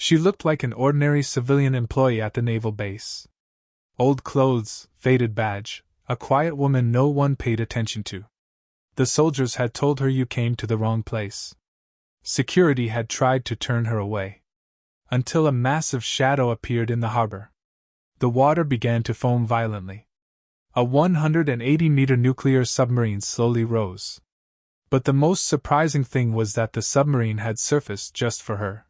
She looked like an ordinary civilian employee at the naval base. Old clothes, faded badge, a quiet woman no one paid attention to. The soldiers had told her you came to the wrong place. Security had tried to turn her away. Until a massive shadow appeared in the harbor. The water began to foam violently. A 180-meter nuclear submarine slowly rose. But the most surprising thing was that the submarine had surfaced just for her.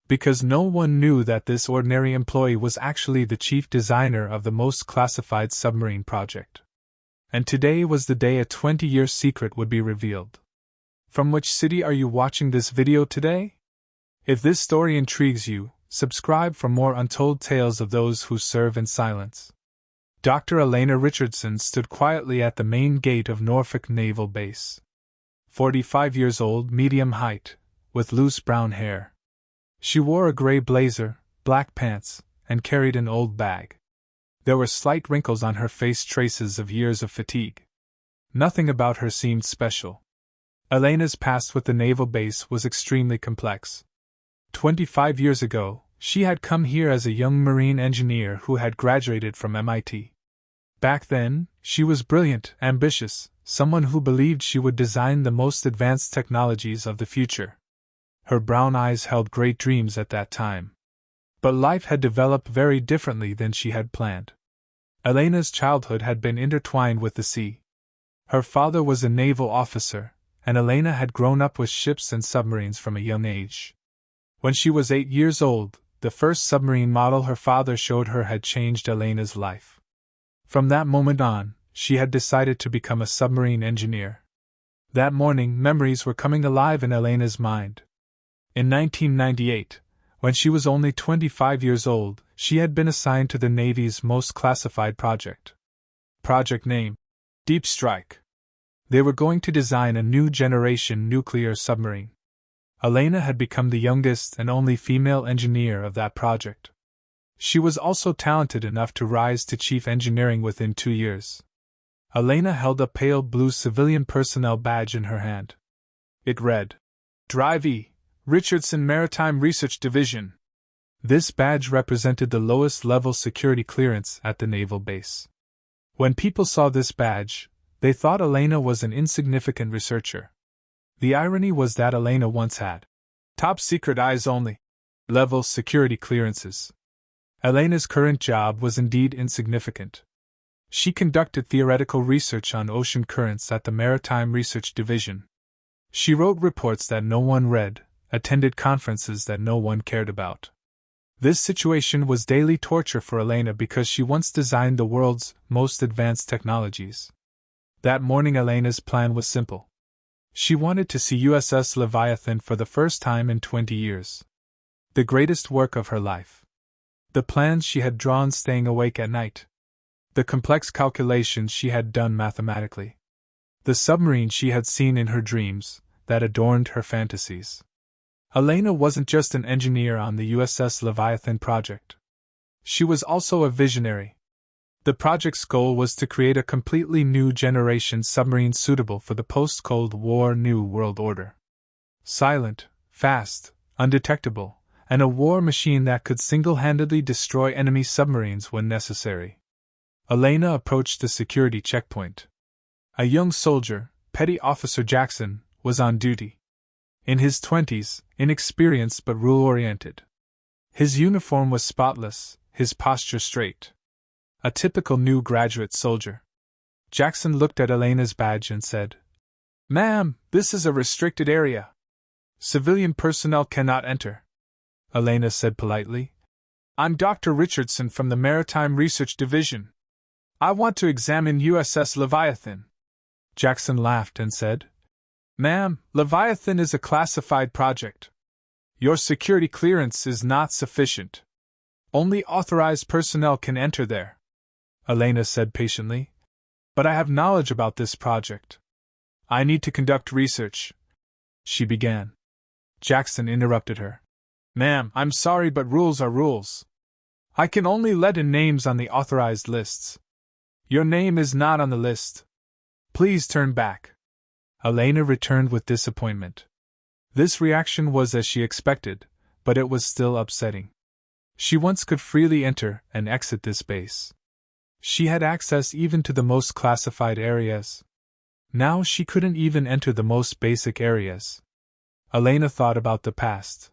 Because no one knew that this ordinary employee was actually the chief designer of the most classified submarine project. And today was the day a 20-year secret would be revealed. From which city are you watching this video today? If this story intrigues you, subscribe for more untold tales of those who serve in silence. Dr. Elena Richardson stood quietly at the main gate of Norfolk Naval Base. 45 years old, medium height, with loose brown hair. She wore a gray blazer, black pants, and carried an old bag. There were slight wrinkles on her face, traces of years of fatigue. Nothing about her seemed special. Elena's past with the naval base was extremely complex. 25 years ago, she had come here as a young marine engineer who had graduated from MIT. Back then, she was brilliant, ambitious, someone who believed she would design the most advanced technologies of the future. Her brown eyes held great dreams at that time. But life had developed very differently than she had planned. Elena's childhood had been intertwined with the sea. Her father was a naval officer, and Elena had grown up with ships and submarines from a young age. When she was 8 years old, the first submarine model her father showed her had changed Elena's life. From that moment on, she had decided to become a submarine engineer. That morning, memories were coming alive in Elena's mind. In 1998, when she was only 25 years old, she had been assigned to the Navy's most classified project. Project name: Deep Strike. They were going to design a new generation nuclear submarine. Elena had become the youngest and only female engineer of that project. She was also talented enough to rise to chief engineering within 2 years. Elena held a pale blue civilian personnel badge in her hand. It read, Drive E. Richardson Maritime Research Division. This badge represented the lowest level security clearance at the naval base. When people saw this badge, they thought Elena was an insignificant researcher. The irony was that Elena once had top secret eyes only level security clearances. Elena's current job was indeed insignificant. She conducted theoretical research on ocean currents at the Maritime Research Division. She wrote reports that no one read, attended conferences that no one cared about. This situation was daily torture for Elena because she once designed the world's most advanced technologies. That morning Elena's plan was simple. She wanted to see USS Leviathan for the first time in 20 years. The greatest work of her life. The plans she had drawn staying awake at night. The complex calculations she had done mathematically. The submarine she had seen in her dreams, that adorned her fantasies. Elena wasn't just an engineer on the USS Leviathan project. She was also a visionary. The project's goal was to create a completely new generation submarine suitable for the post-Cold War New World Order. Silent, fast, undetectable, and a war machine that could single-handedly destroy enemy submarines when necessary. Elena approached the security checkpoint. A young soldier, Petty Officer Jackson, was on duty. In his 20s, inexperienced but rule-oriented. His uniform was spotless, his posture straight. A typical new graduate soldier. Jackson looked at Elena's badge and said, Ma'am, this is a restricted area. Civilian personnel cannot enter. Elena said politely, I'm Dr. Richardson from the Maritime Research Division. I want to examine USS Leviathan. Jackson laughed and said, Ma'am, Leviathan is a classified project. Your security clearance is not sufficient. Only authorized personnel can enter there. Elena said patiently, But I have knowledge about this project. I need to conduct research. She began. Jackson interrupted her. Ma'am, I'm sorry, but rules are rules. I can only let in names on the authorized lists. Your name is not on the list. Please turn back. Elena returned with disappointment. This reaction was as she expected. but it was still upsetting. She once could freely enter and exit this base. She had access even to the most classified areas. Now she couldn't even enter the most basic areas. Elena thought about the past.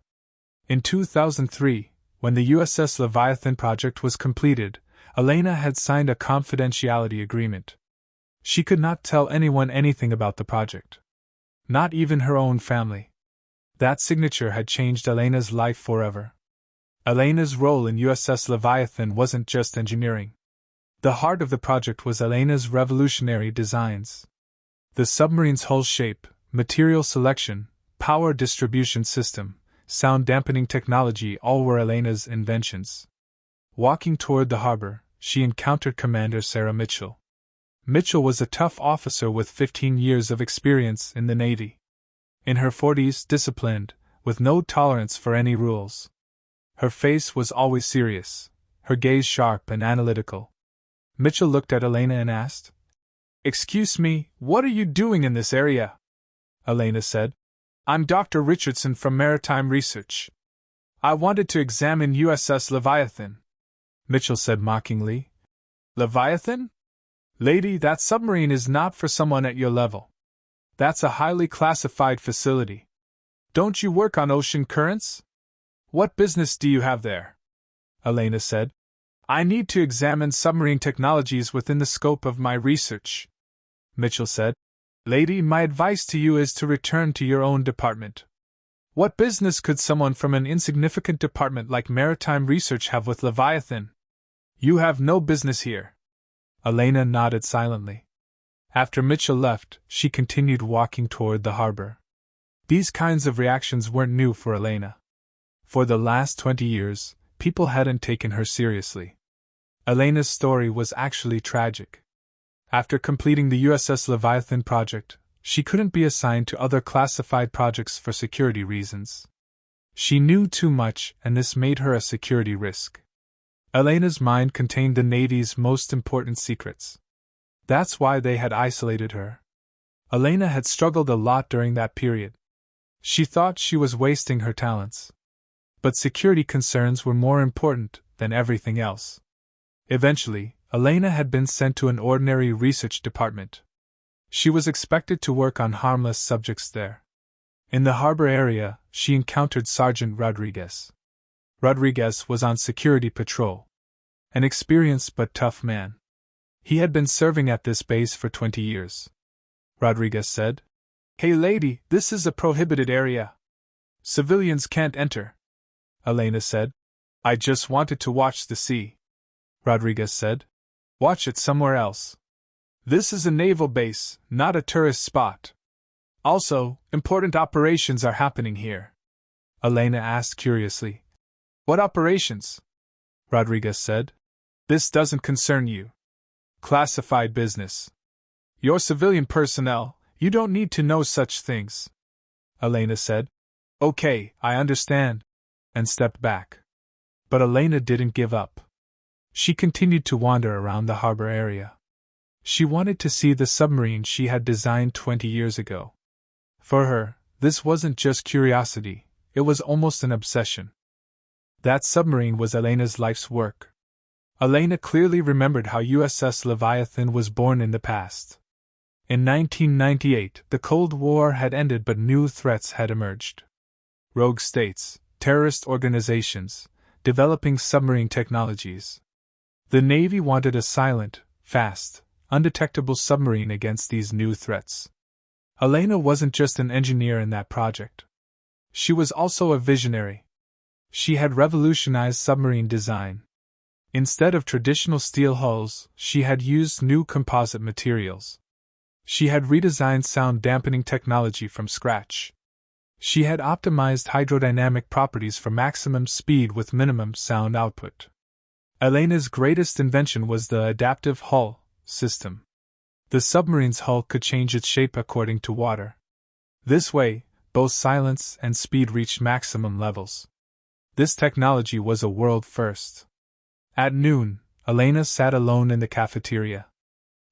In 2003, when the USS Leviathan project was completed, Elena had signed a confidentiality agreement. She could not tell anyone anything about the project. Not even her own family. That signature had changed Elena's life forever. Elena's role in USS Leviathan wasn't just engineering. The heart of the project was Elena's revolutionary designs. The submarine's hull shape, material selection, power distribution system, sound dampening technology all were Elena's inventions. Walking toward the harbor, she encountered Commander Sarah Mitchell. Mitchell was a tough officer with 15 years of experience in the Navy. In her 40s, disciplined, with no tolerance for any rules. Her face was always serious, her gaze sharp and analytical. Mitchell looked at Elena and asked, "Excuse me, what are you doing in this area?" Elena said, "I'm Dr. Richardson from Maritime Research. I wanted to examine USS Leviathan." Mitchell said mockingly, "Leviathan? Lady, that submarine is not for someone at your level. That's a highly classified facility. Don't you work on ocean currents? What business do you have there?" Elena said, "I need to examine submarine technologies within the scope of my research." Mitchell said, "Lady, my advice to you is to return to your own department. What business could someone from an insignificant department like Maritime Research have with Leviathan? You have no business here." Elena nodded silently. After Mitchell left, she continued walking toward the harbor. These kinds of reactions weren't new for Elena. For the last 20 years, people hadn't taken her seriously. Elena's story was actually tragic. After completing the USS Leviathan project, she couldn't be assigned to other classified projects for security reasons. She knew too much, and this made her a security risk. Elena's mind contained the Navy's most important secrets. That's why they had isolated her. Elena had struggled a lot during that period. She thought she was wasting her talents. But security concerns were more important than everything else. Eventually, Elena had been sent to an ordinary research department. She was expected to work on harmless subjects there. In the harbor area, she encountered Sergeant Rodriguez. Rodriguez was on security patrol. An experienced but tough man. He had been serving at this base for 20 years. Rodriguez said, "Hey lady, this is a prohibited area. Civilians can't enter." Elena said, "I just wanted to watch the sea." Rodriguez said, "Watch it somewhere else. This is a naval base, not a tourist spot. Also, important operations are happening here." Elena asked curiously, "What operations?" Rodriguez said, "This doesn't concern you. Classified business. You're civilian personnel, you don't need to know such things." Elena said, "Okay, I understand," and stepped back. But Elena didn't give up. She continued to wander around the harbor area. She wanted to see the submarine she had designed 20 years ago. For her, this wasn't just curiosity, it was almost an obsession. That submarine was Elena's life's work. Elena clearly remembered how USS Leviathan was born in the past. In 1998, the Cold War had ended but new threats had emerged. Rogue states, terrorist organizations, developing submarine technologies. The Navy wanted a silent, fast, undetectable submarine against these new threats. Elena wasn't just an engineer in that project. She was also a visionary. She had revolutionized submarine design. Instead of traditional steel hulls, she had used new composite materials. She had redesigned sound dampening technology from scratch. She had optimized hydrodynamic properties for maximum speed with minimum sound output. Elena's greatest invention was the adaptive hull system. The submarine's hull could change its shape according to water. This way, both silence and speed reached maximum levels. This technology was a world first. At noon, Elena sat alone in the cafeteria.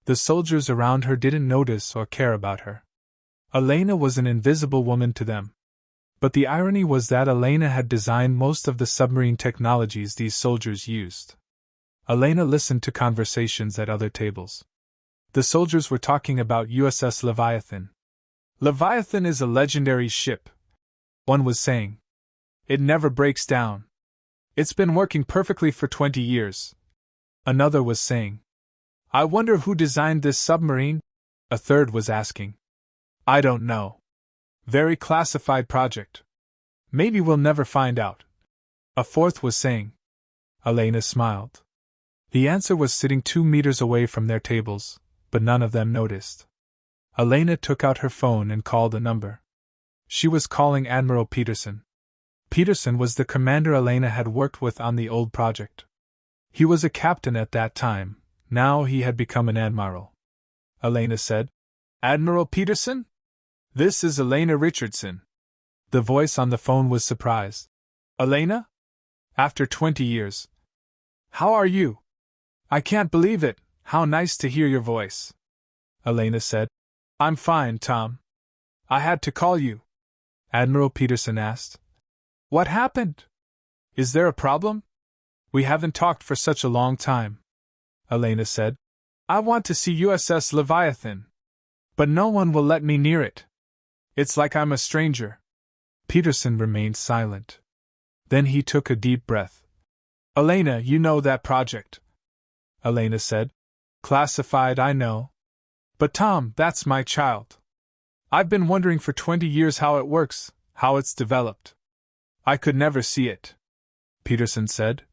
The soldiers around her didn't notice or care about her. Elena was an invisible woman to them. But the irony was that Elena had designed most of the submarine technologies these soldiers used. Elena listened to conversations at other tables. The soldiers were talking about USS Leviathan. "Leviathan is a legendary ship," one was saying. "It never breaks down. It's been working perfectly for 20 years. Another was saying. "I wonder who designed this submarine?" A third was asking. "I don't know. Very classified project. Maybe we'll never find out." A fourth was saying. Elena smiled. The answer was sitting 2 meters away from their tables, but none of them noticed. Elena took out her phone and called a number. She was calling Admiral Peterson. Peterson was the commander Elena had worked with on the old project. He was a captain at that time, now he had become an admiral. Elena said, "Admiral Peterson? This is Elena Richardson." The voice on the phone was surprised. "Elena? After 20 years. How are you? I can't believe it, how nice to hear your voice." Elena said, "I'm fine, Tom. I had to call you." Admiral Peterson asked, "What happened? Is there a problem? We haven't talked for such a long time." Elena said, "I want to see USS Leviathan. But no one will let me near it. It's like I'm a stranger." Peterson remained silent. Then he took a deep breath. "Elena, you know that project." Elena said, "Classified, I know. But Tom, that's my child. I've been wondering for 20 years how it works, how it's developed. I could never see it." Peterson said,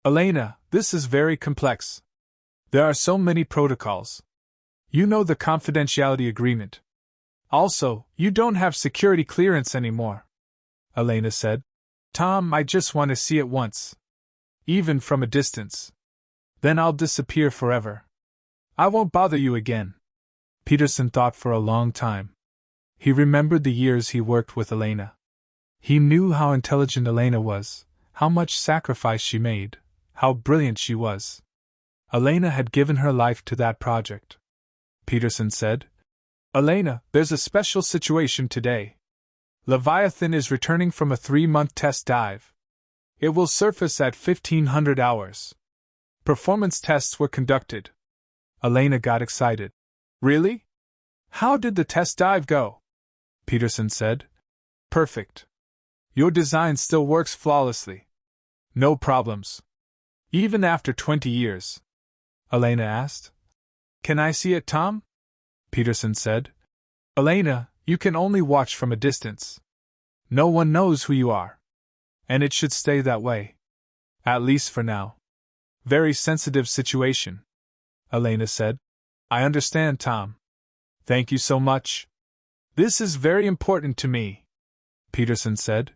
"Elena, this is very complex. There are so many protocols. You know the confidentiality agreement. Also, you don't have security clearance anymore." Elena said, "Tom, I just want to see it once. Even from a distance. Then I'll disappear forever. I won't bother you again." Peterson thought for a long time. He remembered the years he worked with Elena. He knew how intelligent Elena was, how much sacrifice she made, how brilliant she was. Elena had given her life to that project. Peterson said, "Elena, there's a special situation today. Leviathan is returning from a 3-month test dive. It will surface at 1500 hours. Performance tests were conducted." Elena got excited. "Really? How did the test dive go?" Peterson said, "Perfect. Your design still works flawlessly. No problems. Even after 20 years." Elena asked. "Can I see it, Tom?" Peterson said. "Elena, you can only watch from a distance. No one knows who you are. And it should stay that way. At least for now." "Very sensitive situation," Elena said. "I understand, Tom. Thank you so much. This is very important to me." Peterson said,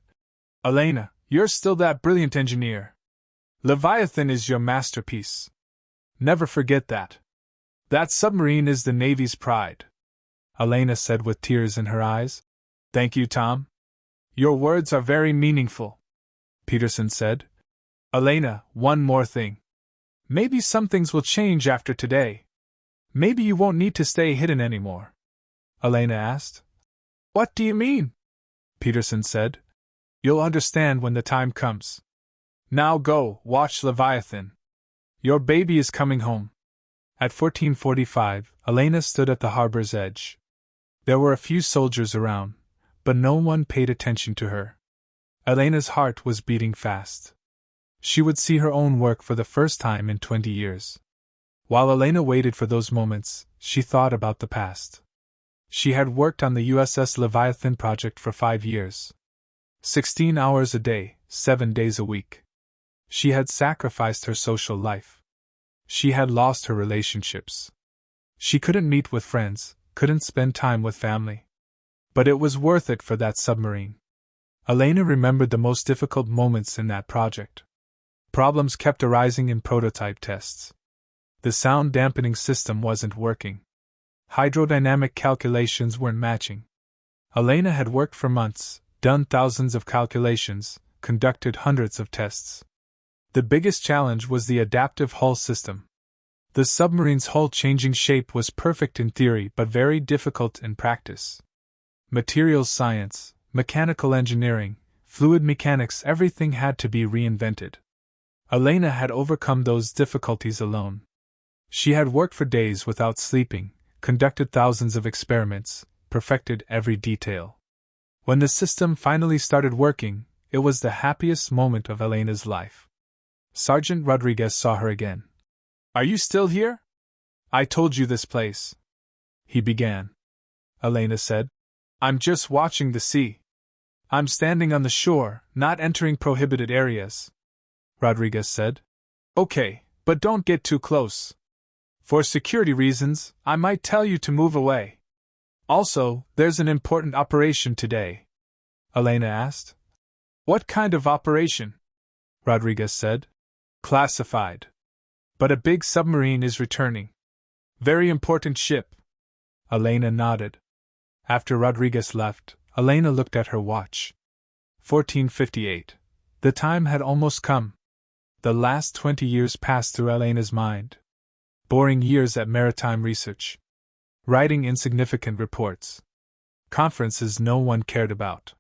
"Elena, you're still that brilliant engineer. Leviathan is your masterpiece. Never forget that. That submarine is the Navy's pride." Elena said with tears in her eyes, "Thank you, Tom. Your words are very meaningful." Peterson said, "Elena, one more thing. Maybe some things will change after today. Maybe you won't need to stay hidden anymore." Elena asked. "What do you mean?" Peterson said. "You'll understand when the time comes. Now go, watch Leviathan. Your baby is coming home." At 14:45, Elena stood at the harbor's edge. There were a few soldiers around, but no one paid attention to her. Elena's heart was beating fast. She would see her own work for the first time in 20 years. While Elena waited for those moments, she thought about the past. She had worked on the USS Leviathan project for 5 years. 16 hours a day, 7 days a week. She had sacrificed her social life. She had lost her relationships. She couldn't meet with friends, couldn't spend time with family. But it was worth it for that submarine. Elena remembered the most difficult moments in that project. Problems kept arising in prototype tests. The sound dampening system wasn't working. Hydrodynamic calculations weren't matching. Elena had worked for months, done thousands of calculations, conducted hundreds of tests. The biggest challenge was the adaptive hull system. The submarine's hull changing shape was perfect in theory but very difficult in practice. Materials science, mechanical engineering, fluid mechanics, everything had to be reinvented. Elena had overcome those difficulties alone. She had worked for days without sleeping, conducted thousands of experiments, perfected every detail. When the system finally started working, it was the happiest moment of Elena's life. Sergeant Rodriguez saw her again. "Are you still here? I told you this place," he began. Elena said. "I'm just watching the sea. I'm standing on the shore, not entering prohibited areas," Rodriguez said. "Okay, but don't get too close. For security reasons, I might tell you to move away. Also, there's an important operation today." Elena asked. "What kind of operation?" Rodriguez said. "Classified. But a big submarine is returning. Very important ship." Elena nodded. After Rodriguez left, Elena looked at her watch. 14:58. The time had almost come. The last 20 years passed through Elena's mind. Boring years at maritime research. Writing insignificant reports. Conferences no one cared about.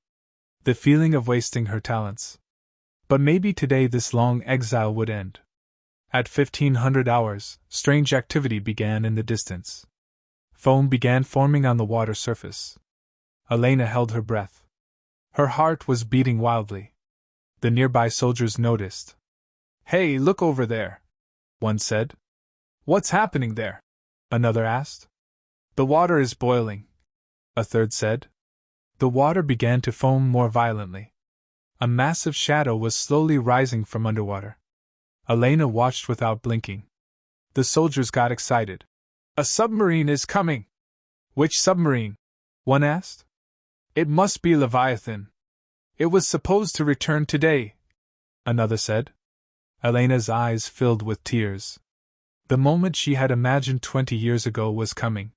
The feeling of wasting her talents. But maybe today this long exile would end. At 1500 hours, strange activity began in the distance. Foam began forming on the water surface. Elena held her breath. Her heart was beating wildly. The nearby soldiers noticed. "Hey, look over there," one said. "What's happening there?" another asked. "The water is boiling," a third said. The water began to foam more violently. A massive shadow was slowly rising from underwater. Elena watched without blinking. The soldiers got excited. "A submarine is coming!" "Which submarine?" one asked. "It must be Leviathan. It was supposed to return today," another said. Elena's eyes filled with tears. The moment she had imagined 20 years ago was coming.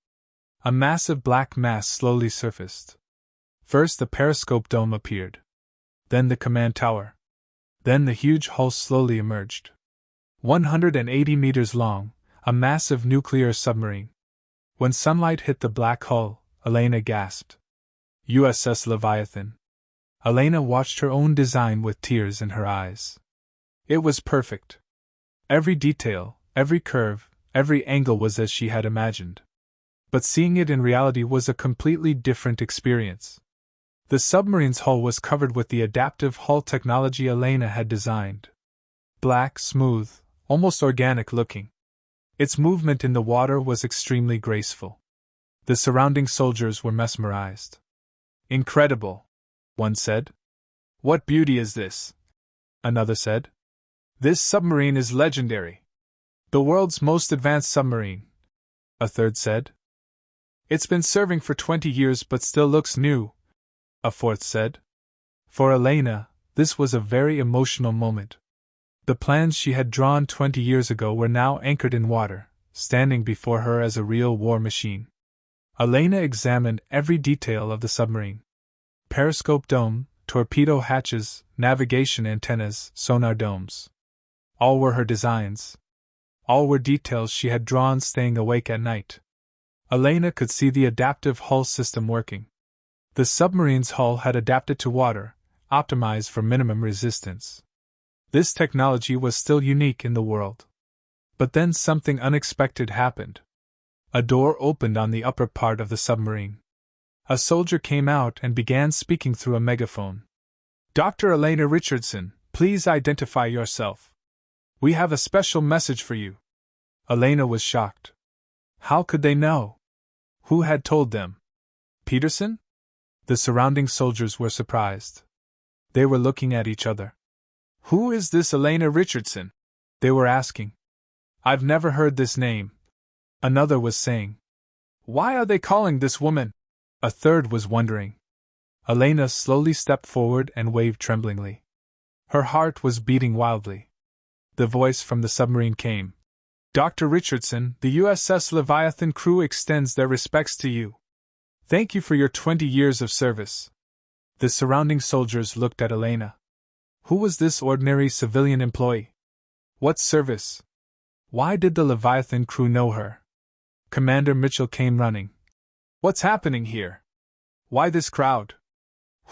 A massive black mass slowly surfaced. First the periscope dome appeared. Then the command tower. Then the huge hull slowly emerged. 180 meters long, a massive nuclear submarine. When sunlight hit the black hull, Elena gasped. USS Leviathan. Elena watched her own design with tears in her eyes. It was perfect. Every detail, every curve, every angle was as she had imagined. But seeing it in reality was a completely different experience. The submarine's hull was covered with the adaptive hull technology Elena had designed. Black, smooth, almost organic looking. Its movement in the water was extremely graceful. The surrounding soldiers were mesmerized. "Incredible," one said. "What beauty is this?" another said. "This submarine is legendary. The world's most advanced submarine," a third said. "It's been serving for 20 years but still looks new," a fourth said. For Elena, this was a very emotional moment. The plans she had drawn 20 years ago were now anchored in water, standing before her as a real war machine. Elena examined every detail of the submarine. Periscope dome, torpedo hatches, navigation antennas, sonar domes. All were her designs. All were details she had drawn staying awake at night. Elena could see the adaptive hull system working. The submarine's hull had adapted to water, optimized for minimum resistance. This technology was still unique in the world. But then something unexpected happened. A door opened on the upper part of the submarine. A soldier came out and began speaking through a megaphone. "Dr. Elena Richardson, please identify yourself. We have a special message for you." Elena was shocked. How could they know? Who had told them? Peterson? The surrounding soldiers were surprised. They were looking at each other. "Who is this Elena Richardson?" they were asking. "I've never heard this name," another was saying. "Why are they calling this woman?" a third was wondering. Elena slowly stepped forward and waved tremblingly. Her heart was beating wildly. The voice from the submarine came. "Dr. Richardson, the USS Leviathan crew extends their respects to you. Thank you for your 20 years of service." The surrounding soldiers looked at Elena. Who was this ordinary civilian employee? What service? Why did the Leviathan crew know her? Commander Mitchell came running. "What's happening here? Why this crowd?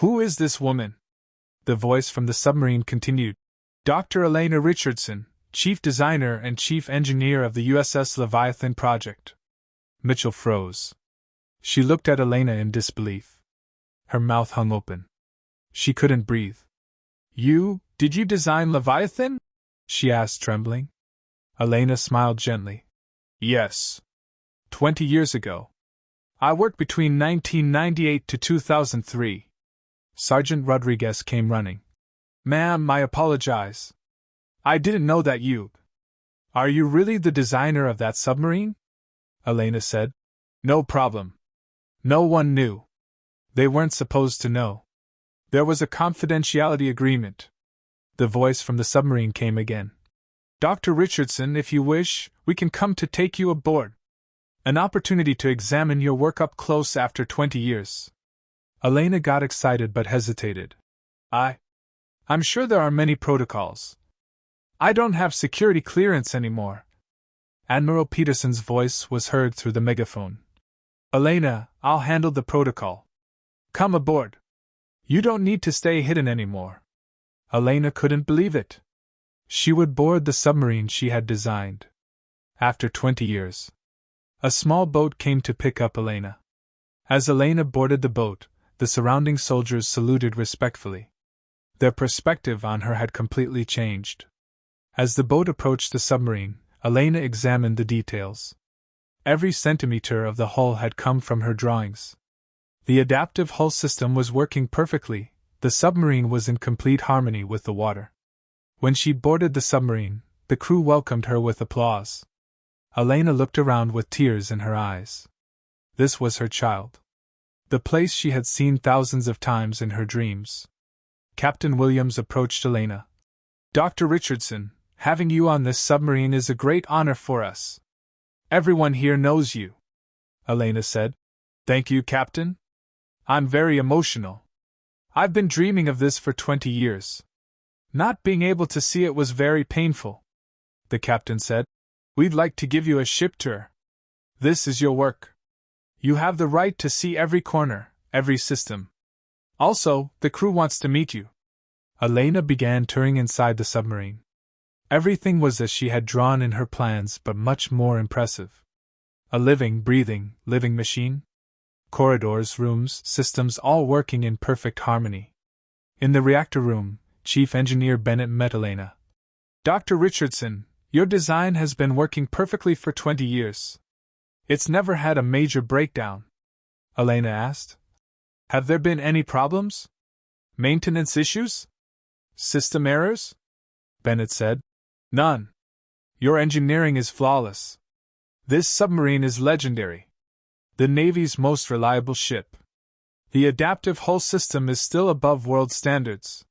Who is this woman? The voice from the submarine continued. Dr. Elena Richardson, Chief Designer and Chief Engineer of the USS Leviathan project. Mitchell froze. She looked at Elena in disbelief. Her mouth hung open. She couldn't breathe. Did you design Leviathan? She asked, trembling. Elena smiled gently. Yes. 20 years ago. I worked between 1998 to 2003. Sergeant Rodriguez came running. Ma'am, I apologize. I didn't know that you. Are you really the designer of that submarine? Elena said. No problem. No one knew. They weren't supposed to know. There was a confidentiality agreement. The voice from the submarine came again. Dr. Richardson, if you wish, we can come to take you aboard. An opportunity to examine your work up close after 20 years. Elena got excited but hesitated. I'm sure there are many protocols. I don't have security clearance anymore. Admiral Peterson's voice was heard through the megaphone. Elena, I'll handle the protocol. Come aboard. You don't need to stay hidden anymore. Elena couldn't believe it. She would board the submarine she had designed. After 20 years. A small boat came to pick up Elena. As Elena boarded the boat, the surrounding soldiers saluted respectfully. Their perspective on her had completely changed. As the boat approached the submarine, Elena examined the details. Every centimeter of the hull had come from her drawings. The adaptive hull system was working perfectly. The submarine was in complete harmony with the water. When she boarded the submarine, the crew welcomed her with applause. Elena looked around with tears in her eyes. This was her child. The place she had seen thousands of times in her dreams. Captain Williams approached Elena. Dr. Richardson, having you on this submarine is a great honor for us. Everyone here knows you. Elena said. Thank you, Captain. I'm very emotional. I've been dreaming of this for 20 years. Not being able to see it was very painful. The captain said. We'd like to give you a ship tour. This is your work. You have the right to see every corner, every system. Also, the crew wants to meet you. Elena began touring inside the submarine. Everything was as she had drawn in her plans, but much more impressive. A living, breathing, living machine. Corridors, rooms, systems all working in perfect harmony. In the reactor room, Chief Engineer Bennett met Elena. Dr. Richardson, your design has been working perfectly for 20 years. It's never had a major breakdown. Elena asked. Have there been any problems? Maintenance issues? System errors? Bennett said. None. Your engineering is flawless. This submarine is legendary. The Navy's most reliable ship. The adaptive hull system is still above world standards.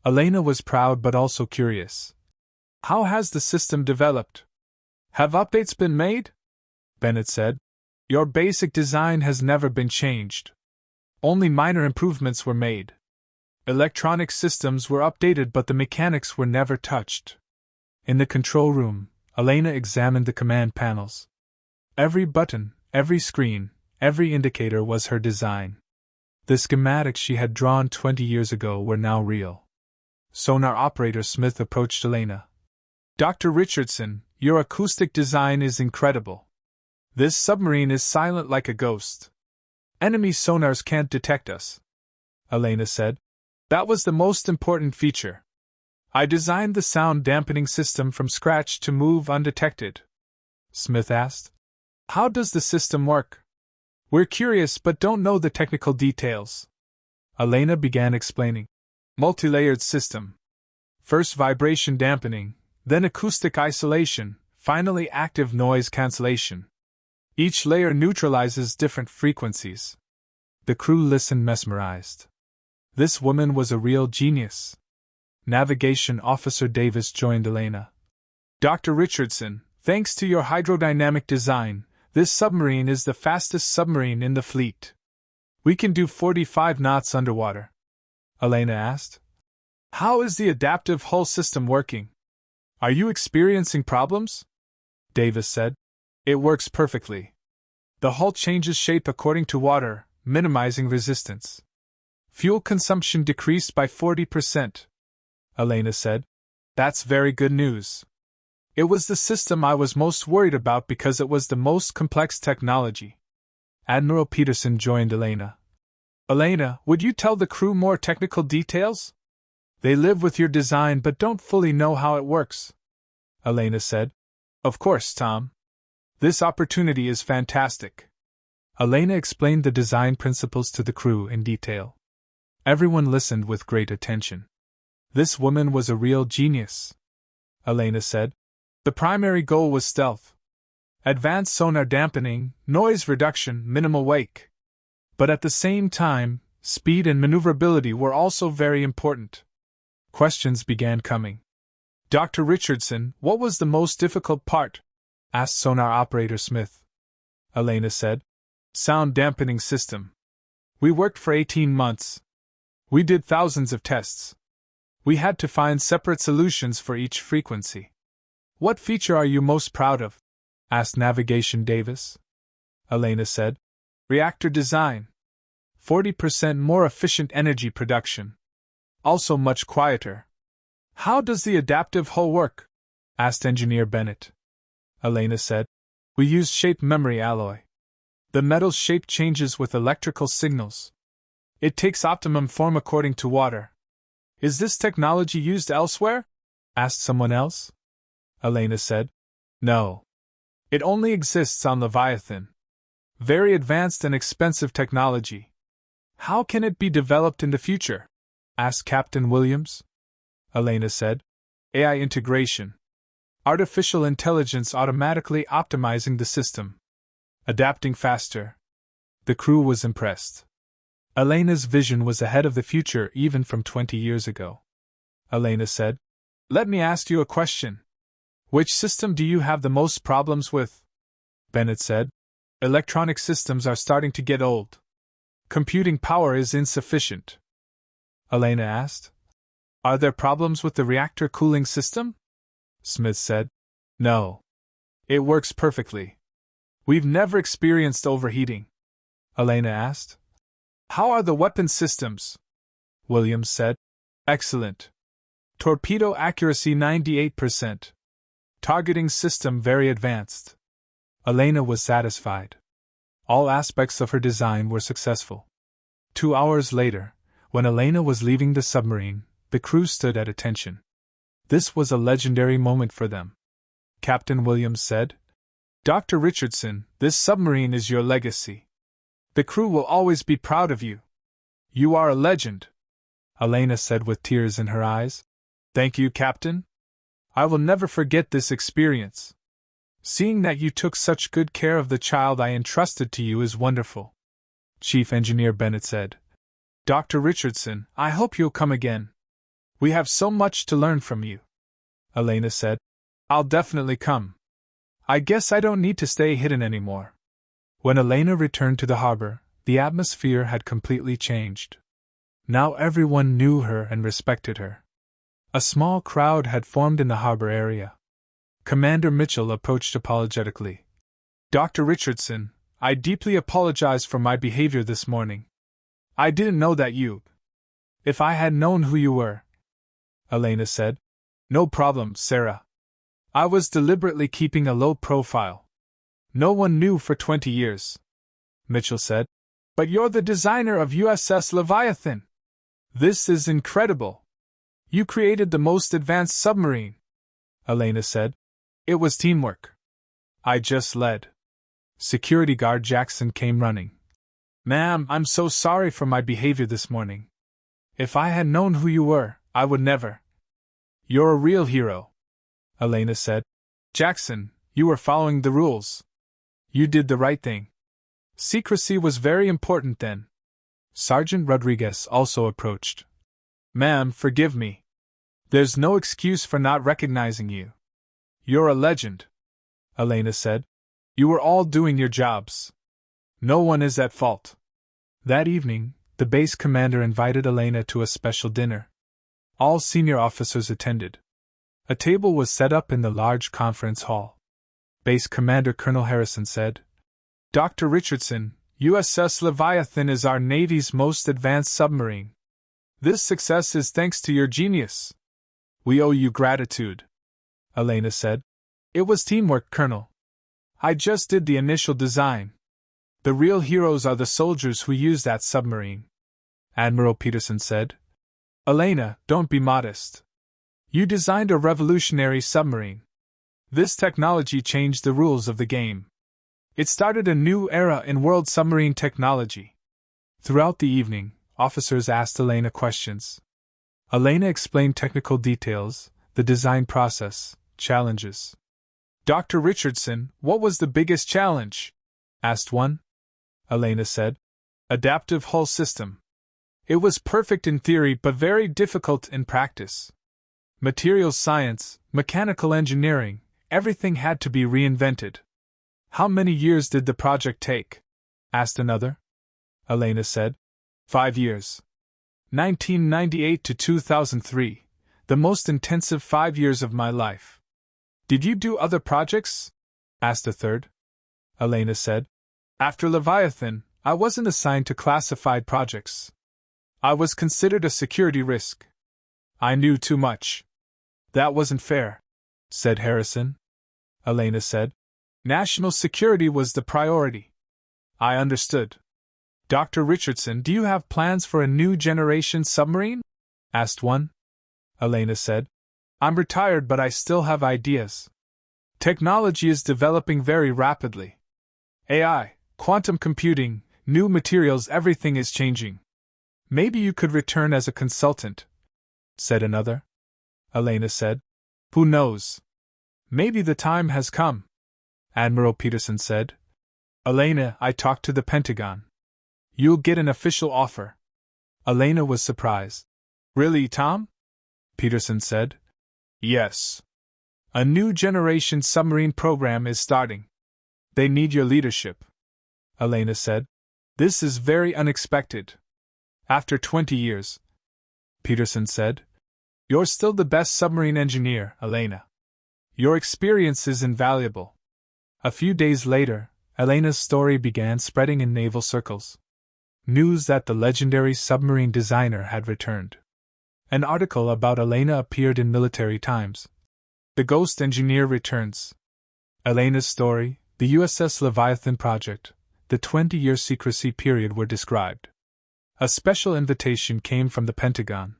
Elena was proud but also curious. How has the system developed? Have updates been made? Bennett said. Your basic design has never been changed. Only minor improvements were made. Electronic systems were updated but the mechanics were never touched. In the control room, Elena examined the command panels. Every button, every screen, every indicator was her design. The schematics she had drawn 20 years ago were now real. Sonar operator Smith approached Elena. Dr. Richardson, your acoustic design is incredible. This submarine is silent like a ghost. Enemy sonars can't detect us. Elena said. That was the most important feature. I designed the sound dampening system from scratch to move undetected. Smith asked. How does the system work? We're curious but don't know the technical details. Elena began explaining. Multi-layered system. First vibration dampening, then acoustic isolation, finally active noise cancellation. Each layer neutralizes different frequencies. The crew listened mesmerized. This woman was a real genius. Navigation Officer Davis joined Elena. Dr. Richardson, thanks to your hydrodynamic design, this submarine is the fastest submarine in the fleet. We can do 45 knots underwater. Elena asked. How is the adaptive hull system working? Are you experiencing problems? Davis said. It works perfectly. The hull changes shape according to water, minimizing resistance. Fuel consumption decreased by 40%, Elena said. That's very good news. It was the system I was most worried about because it was the most complex technology. Admiral Peterson joined Elena. Elena, would you tell the crew more technical details? They live with your design but don't fully know how it works, Elena said. Of course, Tom. This opportunity is fantastic. Elena explained the design principles to the crew in detail. Everyone listened with great attention. This woman was a real genius, Elena said. The primary goal was stealth. Advanced sonar dampening, noise reduction, minimal wake. But at the same time, speed and maneuverability were also very important. Questions began coming. Dr. Richardson, what was the most difficult part? Asked sonar operator Smith. Elena said. Sound dampening system. We worked for 18 months. We did thousands of tests. We had to find separate solutions for each frequency. What feature are you most proud of? Asked Navigation Davis. Elena said. Reactor design. 40% more efficient energy production. Also much quieter. How does the adaptive hull work? Asked Engineer Bennett. Elena said. We use shape memory alloy. The metal's shape changes with electrical signals. It takes optimum form according to water. Is this technology used elsewhere? Asked someone else. Elena said. No. It only exists on Leviathan. Very advanced and expensive technology. How can it be developed in the future? Asked Captain Williams. Elena said. AI integration. Artificial intelligence automatically optimizing the system. Adapting faster. The crew was impressed. Elena's vision was ahead of the future even from 20 years ago. Elena said. Let me ask you a question. Which system do you have the most problems with? Bennett said. Electronic systems are starting to get old. Computing power is insufficient. Elena asked. Are there problems with the reactor cooling system? Smith said. No. It works perfectly. We've never experienced overheating. Elena asked. How are the weapon systems? Williams said. Excellent. Torpedo accuracy 98%. Targeting system very advanced. Elena was satisfied. All aspects of her design were successful. 2 hours later, when Elena was leaving the submarine, the crew stood at attention. This was a legendary moment for them. Captain Williams said, Dr. Richardson, this submarine is your legacy. The crew will always be proud of you. You are a legend, Elena said with tears in her eyes. Thank you, Captain. I will never forget this experience. Seeing that you took such good care of the child I entrusted to you is wonderful. Chief Engineer Bennett said. Dr. Richardson, I hope you'll come again. We have so much to learn from you. Elena said. I'll definitely come. I guess I don't need to stay hidden anymore. When Elena returned to the harbor, the atmosphere had completely changed. Now everyone knew her and respected her. A small crowd had formed in the harbor area. Commander Mitchell approached apologetically. Dr. Richardson, I deeply apologize for my behavior this morning. I didn't know that you... If I had known who you were... Elena said. No problem, Sarah. I was deliberately keeping a low profile. No one knew for 20 years. Mitchell said. But you're the designer of USS Leviathan. This is incredible. You created the most advanced submarine. Elena said. It was teamwork. I just led. Security guard Jackson came running. Ma'am, I'm so sorry for my behavior this morning. If I had known who you were, I would never. You're a real hero, Elena said. Jackson, you were following the rules. You did the right thing. Secrecy was very important then. Sergeant Rodriguez also approached. Ma'am, forgive me. There's no excuse for not recognizing you. You're a legend, Elena said. You were all doing your jobs. No one is at fault. That evening, the base commander invited Elena to a special dinner. All senior officers attended. A table was set up in the large conference hall. Base Commander Colonel Harrison said, Dr. Richardson, USS Leviathan is our Navy's most advanced submarine. This success is thanks to your genius. We owe you gratitude, Elena said. It was teamwork, Colonel. I just did the initial design. The real heroes are the soldiers who use that submarine, Admiral Peterson said. Elena, don't be modest. You designed a revolutionary submarine. This technology changed the rules of the game. It started a new era in world submarine technology. Throughout the evening, officers asked Elena questions. Elena explained technical details, the design process, challenges. Dr. Richardson, what was the biggest challenge? Asked one. Elena said. Adaptive hull system. It was perfect in theory but very difficult in practice. Materials science, mechanical engineering, everything had to be reinvented. How many years did the project take? Asked another. Elena said. 5 years. 1998 to 2003, the most intensive 5 years of my life. Did you do other projects? Asked a third. Elena said. After Leviathan, I wasn't assigned to classified projects. I was considered a security risk. I knew too much. That wasn't fair, said Harrison. Elena said. National security was the priority. I understood. Dr. Richardson, do you have plans for a new generation submarine? Asked one. Elena said. I'm retired but I still have ideas. Technology is developing very rapidly. AI, quantum computing, new materials, everything is changing. Maybe you could return as a consultant, said another. Elena said. Who knows? Maybe the time has come, Admiral Peterson said. Elena, I talked to the Pentagon. You'll get an official offer. Elena was surprised. Really, Tom? Peterson said. Yes. A new generation submarine program is starting. They need your leadership, Elena said. This is very unexpected. After 20 years, Peterson said. You're still the best submarine engineer, Elena. Your experience is invaluable. A few days later, Elena's story began spreading in naval circles. News that the legendary submarine designer had returned. An article about Elena appeared in Military Times. The Ghost Engineer returns. Elena's story, the USS Leviathan project, the 20-year secrecy period were described. A special invitation came from the Pentagon.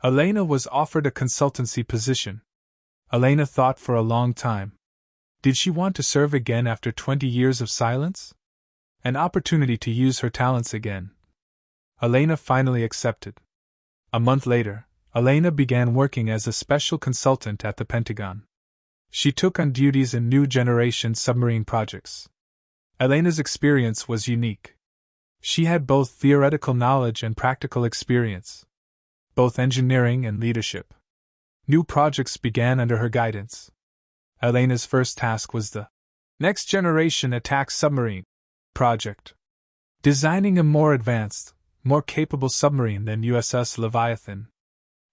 Elena was offered a consultancy position. Elena thought for a long time. Did she want to serve again after 20 years of silence? An opportunity to use her talents again. Elena finally accepted. A month later, Elena began working as a special consultant at the Pentagon. She took on duties in new generation submarine projects. Elena's experience was unique. She had both theoretical knowledge and practical experience, both engineering and leadership. New projects began under her guidance. Elena's first task was the Next Generation Attack Submarine project. Designing a more advanced, more capable submarine than USS Leviathan.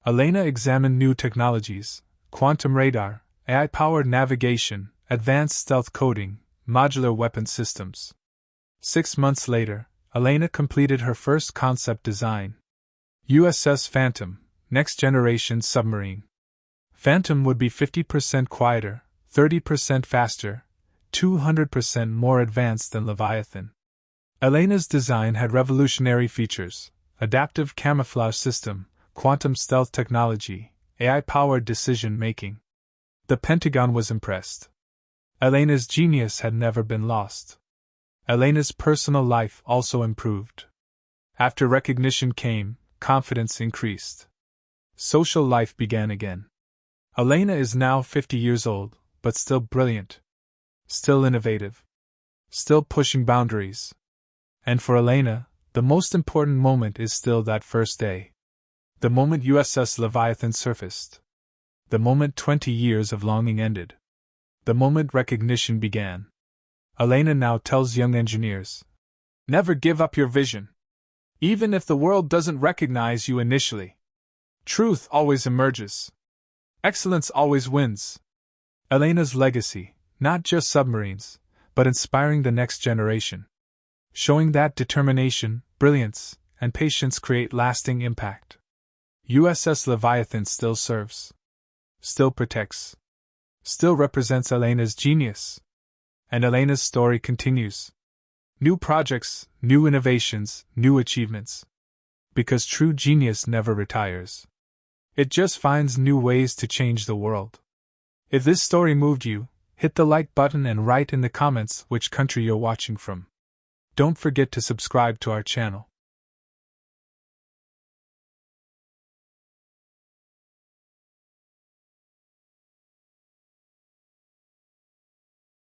Elena examined new technologies, quantum radar, AI-powered navigation, advanced stealth coding, modular weapon systems. 6 months later, Elena completed her first concept design. USS Phantom, Next Generation Submarine. Phantom would be 50% quieter, 30% faster, 200% more advanced than Leviathan. Elena's design had revolutionary features: adaptive camouflage system, quantum stealth technology, AI-powered decision-making. The Pentagon was impressed. Elena's genius had never been lost. Elena's personal life also improved. After recognition came, confidence increased. Social life began again. Elena is now 50 years old, but still brilliant. Still innovative. Still pushing boundaries. And for Elena, the most important moment is still that first day. The moment USS Leviathan surfaced. The moment 20 years of longing ended. The moment recognition began. Elena now tells young engineers, never give up your vision. Even if the world doesn't recognize you initially. Truth always emerges. Excellence always wins. Elena's legacy, not just submarines, but inspiring the next generation. showing that determination, brilliance, and patience create lasting impact. USS Leviathan still serves, still protects, still represents Elena's genius. And Elena's story continues. New projects, new innovations, new achievements. Because true genius never retires. It just finds new ways to change the world. If this story moved you, hit the like button and write in the comments which country you're watching from. Don't forget to subscribe to our channel.